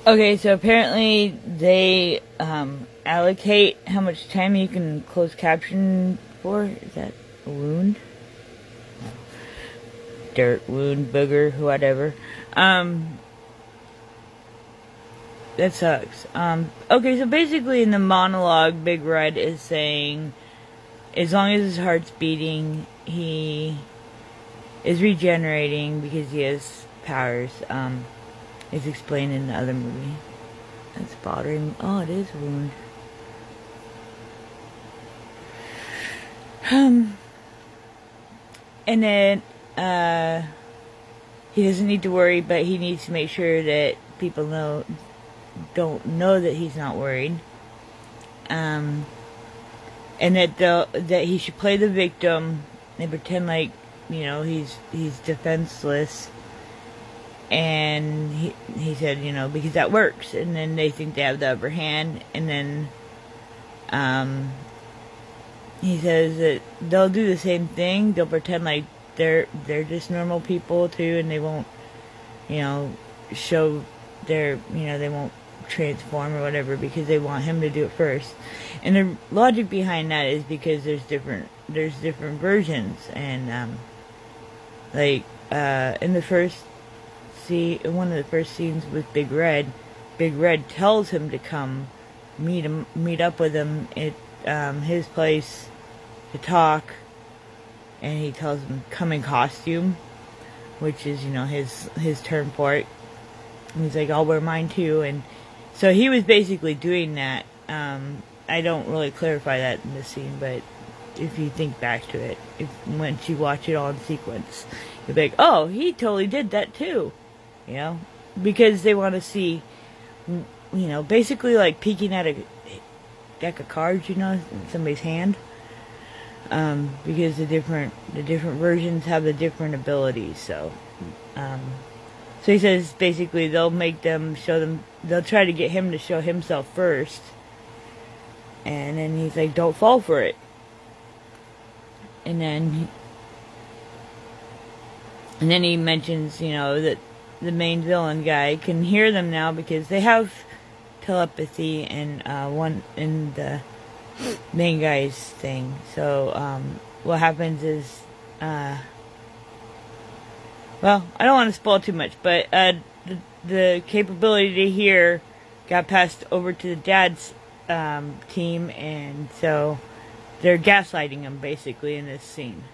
Okay, so apparently they allocate how much time you can close caption for. Is that a wound? Dirt, wound, booger, whatever. That sucks. Okay, so basically in the monologue, Big Red is saying, as long as his heart's beating, he is regenerating because he has powers. It's explained in the other movie. That's bothering. Oh, it is a wound. And then he doesn't need to worry, but he needs to make sure that people don't know that he's not worried. And that he should play the victim and pretend like, you know, he's defenseless. And he said, you know, because that works. And then they think they have the upper hand. And then he says that they'll do the same thing. They'll pretend like they're just normal people too, and they won't, you know, show their, you know, they won't transform or whatever because they want him to do it first. And the logic behind that is because there's different versions. And in the first one of the first scenes with Big Red tells him to come meet up with him at his place to talk, and he tells him come in costume, which is, you know, his term for it. And he's like, I'll wear mine too. And so he was basically doing that. I don't really clarify that in this scene, but if you think back to it, once you watch it all in sequence, you'll be like, oh, he totally did that too. You know, because they want to see, you know, basically like peeking at a deck of cards, you know, in somebody's hand. Because the different versions have the different abilities. So he says basically they'll try to get him to show himself first, and then he's like, don't fall for it. And then he mentions, you know, that the main villain guy can hear them now because they have telepathy and one in the main guy's thing. So what happens is, well, I don't want to spoil too much, but the capability to hear got passed over to the dad's team, and so they're gaslighting him basically in this scene.